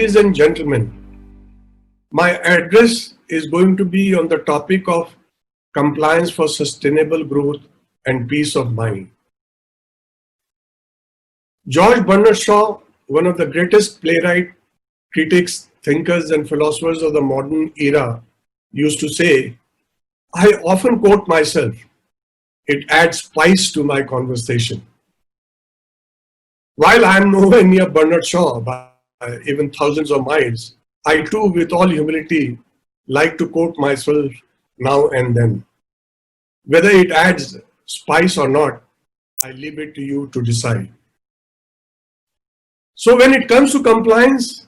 Ladies and gentlemen, my address is going to be on the topic of compliance for sustainable growth and peace of mind. George Bernard Shaw, one of the greatest playwrights, critics, thinkers, and philosophers of the modern era, used to say, I often quote myself, it adds spice to my conversation. While I am nowhere near Bernard Shaw by even thousands of miles, I too, with all humility, like to quote myself now and then. Whether it adds spice or not, I leave it to you to decide. So when it comes to compliance,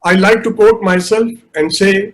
I like to quote myself and say,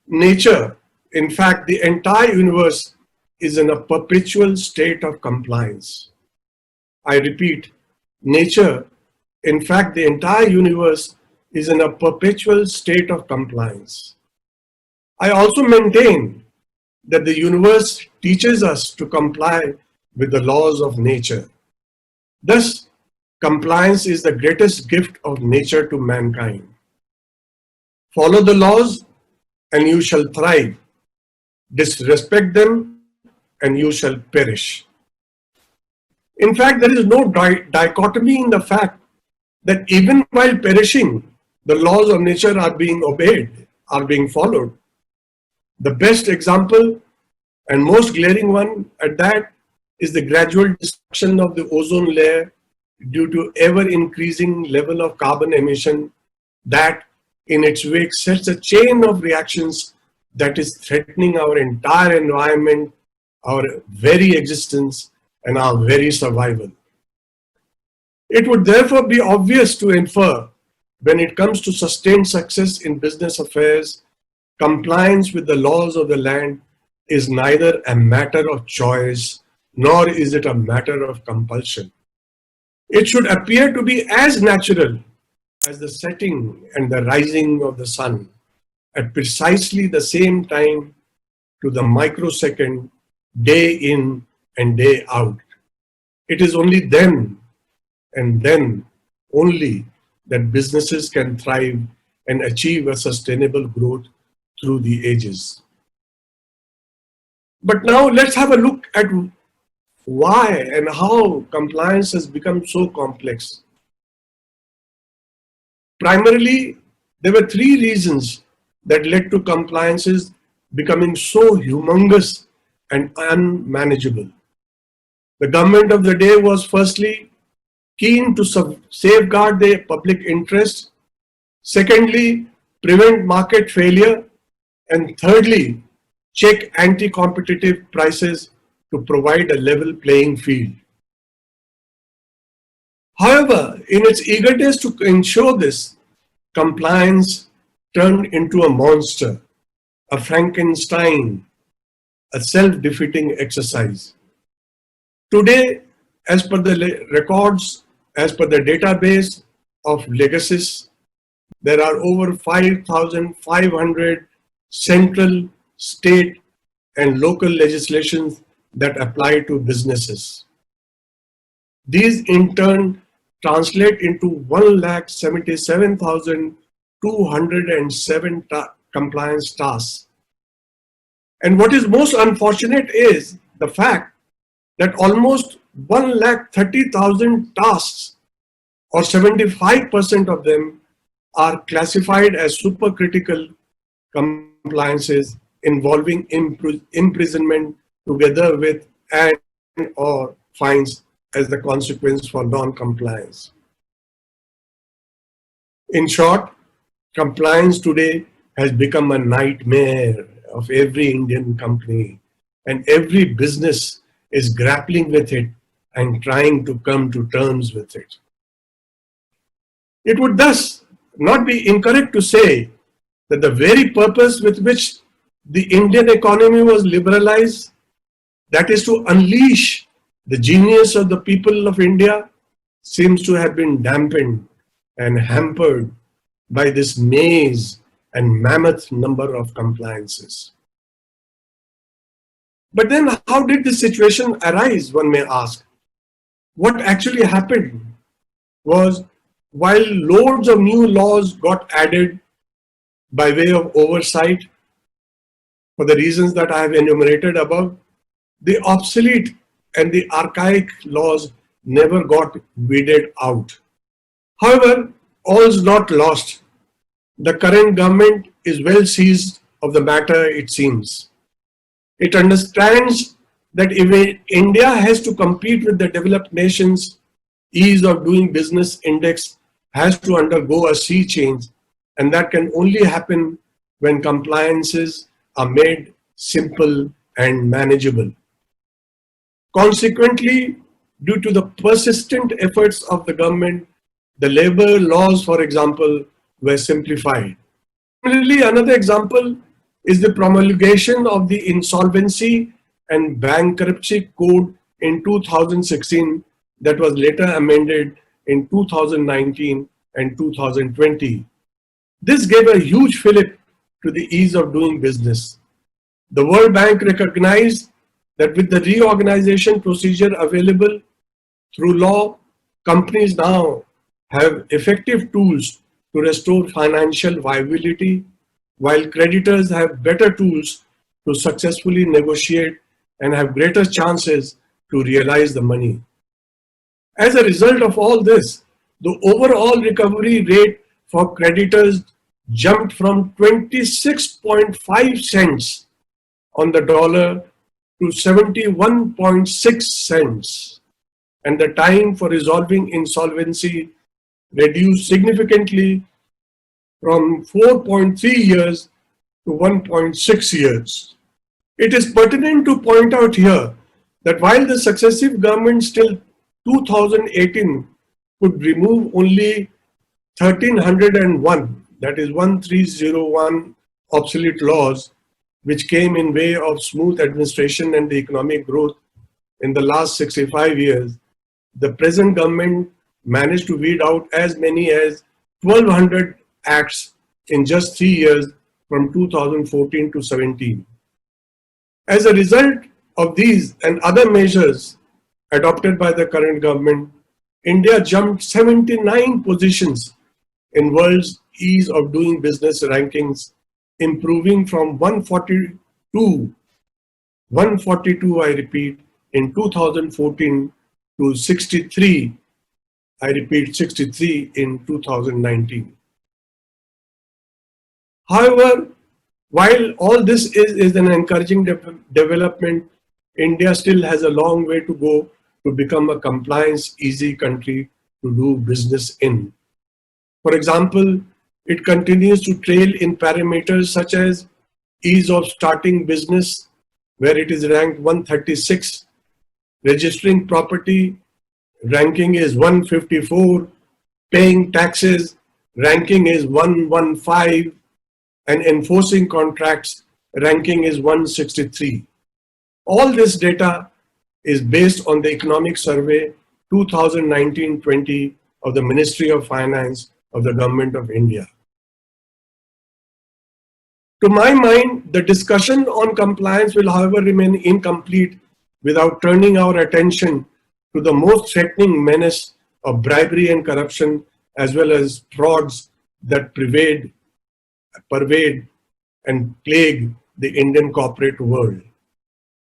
nature, in fact, the entire universe is in a perpetual state of compliance. I repeat, nature, in fact, the entire universe is in a perpetual state of compliance. I also maintain that the universe teaches us to comply with the laws of nature. Thus, compliance is the greatest gift of nature to mankind. Follow the laws and you shall thrive. Disrespect them and you shall perish. In fact, there is no dichotomy in the fact that even while perishing, the laws of nature are being obeyed, are being followed. The best example and most glaring one at that is the gradual destruction of the ozone layer due to ever increasing level of carbon emission that in its wake sets a chain of reactions that is threatening our entire environment, our very existence, and our very survival. It would therefore be obvious to infer, when it comes to sustained success in business affairs, compliance with the laws of the land is neither a matter of choice nor is it a matter of compulsion. It should appear to be as natural as the setting and the rising of the sun at precisely the same time to the microsecond, day in and day out. It is only then and then only that businesses can thrive and achieve a sustainable growth through the ages. But now let's have a look at why and how compliance has become so complex. Primarily, there were three reasons that led to compliances becoming so humongous and unmanageable. The government of the day was firstly keen to safeguard the public interest, secondly, prevent market failure, and thirdly, check anti-competitive prices to provide a level playing field. However, in its eagerness to ensure this, compliance turned into a monster, a Frankenstein, a self-defeating exercise. Today, as per the records, as per the database of Legasis, there are over 5,500 central, state, and local legislations that apply to businesses. These in turn translate into 177,207 compliance tasks. And what is most unfortunate is the fact that almost 130,000 tasks, or 75% of them, are classified as supercritical compliances involving imprisonment together with and or fines as the consequence for non-compliance. In short, compliance today has become a nightmare of every Indian company, and every business is grappling with it and trying to come to terms with it. It would thus not be incorrect to say that the very purpose with which the Indian economy was liberalized, that is to unleash the genius of the people of India, seems to have been dampened and hampered by this maze and mammoth number of compliances. But then how did this situation arise, one may ask? What actually happened was While loads of new laws got added by way of oversight for the reasons that I have enumerated above, the obsolete and the archaic laws never got weeded out. However, all's not lost. The current government is well seized of the matter, it seems. It understands that if India has to compete with the developed nations, ease of doing business index has to undergo a sea change, and that can only happen when compliances are made simple and manageable. Consequently, due to the persistent efforts of the government, the labor laws, for example, were simplified. Similarly, another example is the promulgation of the Insolvency and Bankruptcy Code in 2016 that was later amended in 2019 and 2020. This gave a huge fillip to the ease of doing business. The World Bank recognized that with the reorganization procedure available through law, companies now have effective tools to restore financial viability, while creditors have better tools to successfully negotiate and have greater chances to realize the money. As a result of all this, the overall recovery rate for creditors jumped from 26.5 cents on the dollar to 71.6 cents, and the time for resolving insolvency reduced significantly from 4.3 years to 1.6 years. It is pertinent to point out here that while the successive governments till 2018 could remove only 1301, that is 1301 obsolete laws, which came in way of smooth administration and the economic growth in the last 65 years, the present government managed to weed out as many as 1200 acts in just 3 years from 2014 to 17. As a result of these and other measures adopted by the current government, India jumped 79 positions in world's ease of doing business rankings, improving from 142, I repeat, in 2014 to 63, I repeat, 63 in 2019. However, while all this is an encouraging development, India still has a long way to go to become a compliance easy country to do business in. For example, it continues to trail in parameters such as ease of starting business, where it is ranked 136, registering property, ranking is 154, paying taxes, ranking is 115, and enforcing contracts, ranking is 163. All this data is based on the Economic Survey 2019-20 of the Ministry of Finance of the Government of India. To my mind, the discussion on compliance will, however, remain incomplete without turning our attention to the most threatening menace of bribery and corruption, as well as frauds that pervade and plague the Indian corporate world.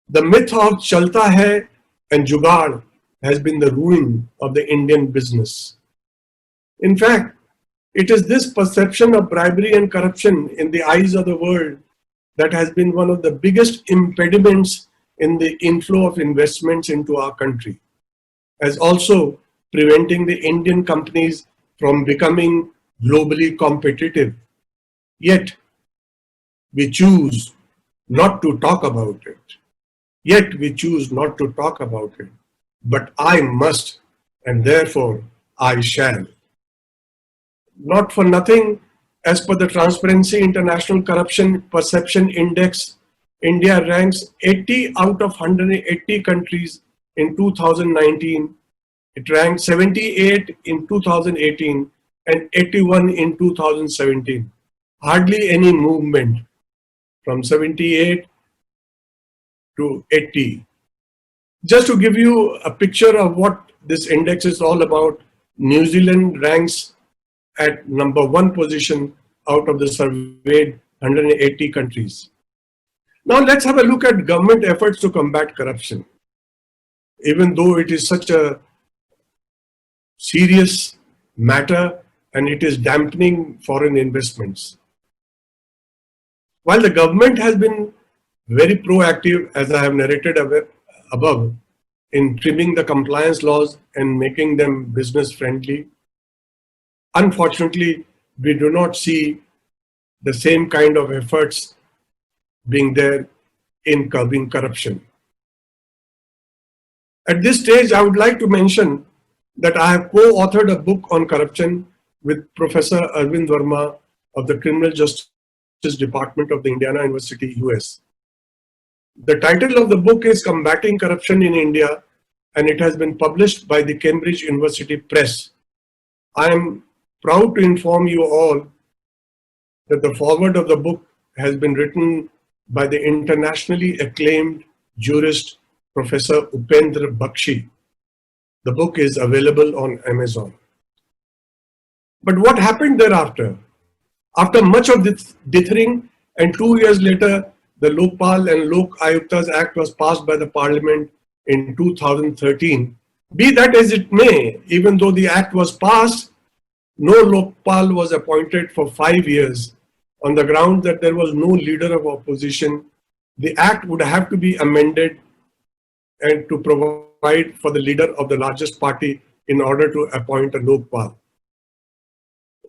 The myth of chalta hai and jugaad has been the ruin of the Indian business. In fact, it is this perception of bribery and corruption in the eyes of the world that has been one of the biggest impediments in the inflow of investments into our country, as also preventing the Indian companies from becoming globally competitive. Yet, we choose not to talk about it. Yet, we choose not to talk about it. But I must, and therefore I shall. Not for nothing, as per the Transparency International Corruption Perception Index, India ranks 80 out of 180 countries in 2019. It ranked 78 in 2018 and 81 in 2017. Hardly any movement from 78 to 80. Just to give you a picture of what this index is all about, New Zealand ranks at number one position out of the surveyed 180 countries. Now let's have a look at government efforts to combat corruption. Even though it is such a serious matter and it is dampening foreign investments. While the government has been very proactive, as I have narrated above, in trimming the compliance laws and making them business friendly, unfortunately, we do not see the same kind of efforts being there in curbing corruption. At this stage, I would like to mention that I have co-authored a book on corruption with Professor Arvind Verma of the Criminal Justice Department of the Indiana University, US. The title of the book is Combating Corruption in India, and it has been published by the Cambridge University Press. I am proud to inform you all that the foreword of the book has been written by the internationally acclaimed jurist Professor Upendra Bakshi. The book is available on Amazon. But what happened thereafter? After much of this dithering, and 2 years later, the Lokpal and Lok Ayuktas Act was passed by the Parliament in 2013. Be that as it may, even though the Act was passed, no Lokpal was appointed for 5 years on the ground that there was no leader of opposition. The Act would have to be amended and to provide for the leader of the largest party in order to appoint a Lokpal.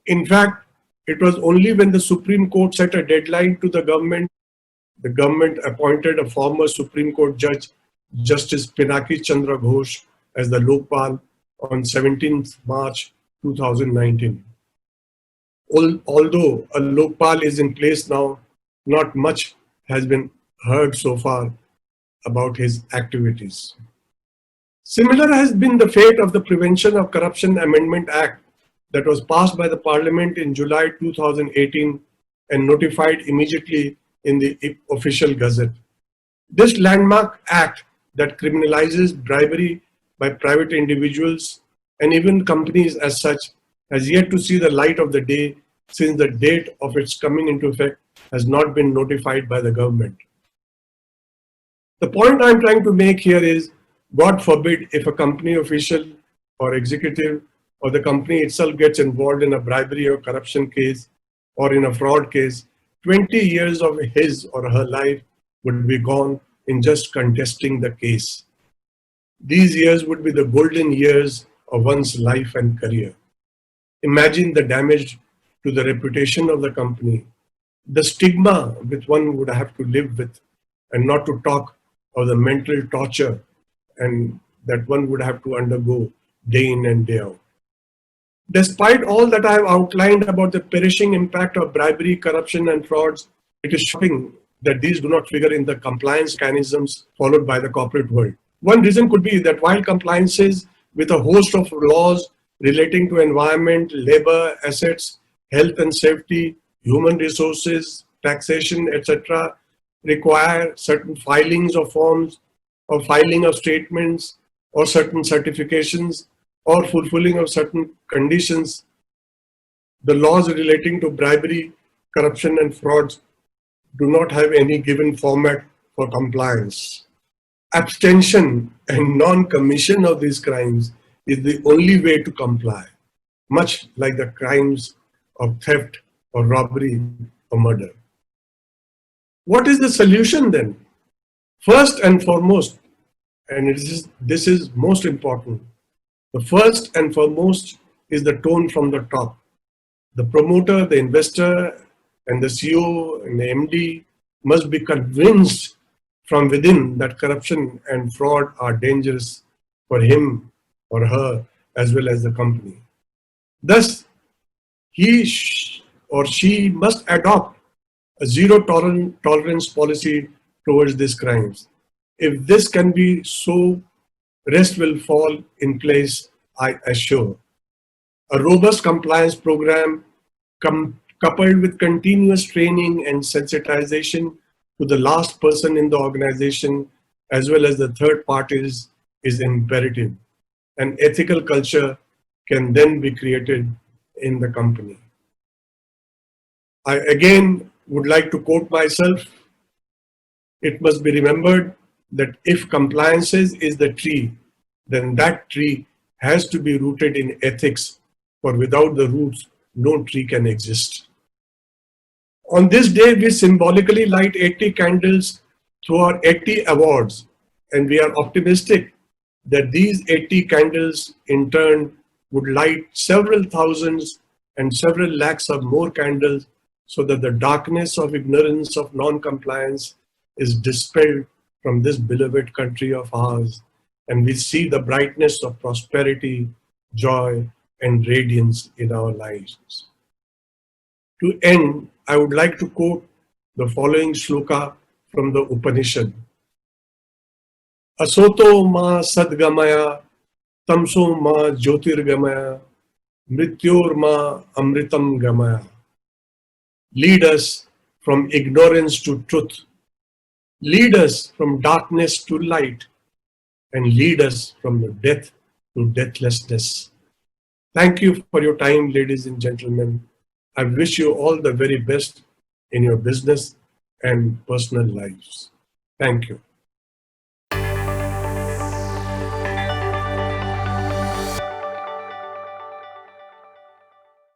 In fact, it was only when the Supreme Court set a deadline to the government appointed a former Supreme Court judge, Justice Pinaki Chandra Ghosh, as the Lokpal on 17th March 2019. Although a Lokpal is in place now, not much has been heard so far about his activities. Similar has been the fate of the Prevention of Corruption Amendment Act that was passed by the Parliament in July 2018 and notified immediately in the official gazette. This landmark act that criminalizes bribery by private individuals and even companies as such has yet to see the light of the day, since the date of its coming into effect has not been notified by the government. The point I'm trying to make here is, God forbid if a company official or executive or the company itself gets involved in a bribery or corruption case or in a fraud case, 20 years of his or her life would be gone in just contesting the case. These years would be the golden years of one's life and career. Imagine the damage to the reputation of the company, the stigma which one would have to live with, and not to talk of the mental torture and that one would have to undergo day in and day out. Despite all that I have outlined about the perishing impact of bribery, corruption, and frauds, it is shocking that these do not figure in the compliance mechanisms followed by the corporate world. One reason could be that while compliances with a host of laws relating to environment, labor, assets, health and safety, human resources, taxation, etc., require certain filings of forms or filing of statements or certain certifications or fulfilling of certain conditions, the laws relating to bribery, corruption, and frauds do not have any given format for compliance. Abstention and non-commission of these crimes is the only way to comply, much like the crimes of theft or robbery or murder. What is the solution then? First and foremost, and this is most important, the first and foremost is the tone from the top. The promoter, the investor, and the CEO and the MD must be convinced from within that corruption and fraud are dangerous for him or her as well as the company. Thus, he or she must adopt a zero tolerance policy towards these crimes. If this can be so, rest will fall in place, I assure. A robust compliance program coupled with continuous training and sensitization to the last person in the organization as well as the third parties is imperative. An ethical culture can then be created in the company. I again would like to quote myself. It must be remembered that if compliances is the tree, then that tree has to be rooted in ethics, for without the roots, no tree can exist. On this day, we symbolically light 80 candles through our 80 awards, and we are optimistic that these 80 candles in turn would light several thousands and several lakhs of more candles so that the darkness of ignorance of non-compliance is dispelled from this beloved country of ours, and we see the brightness of prosperity, joy, and radiance in our lives. To end, I would like to quote the following shloka from the Upanishad. Asoto ma sadgamaya, tamso ma jyotirgamaya, mrityor ma amritam gamaya. Lead us from ignorance to truth. Lead us from darkness to light, and lead us from the death to deathlessness. Thank you for your time, ladies and gentlemen. I wish you all the very best in your business and personal lives. Thank you.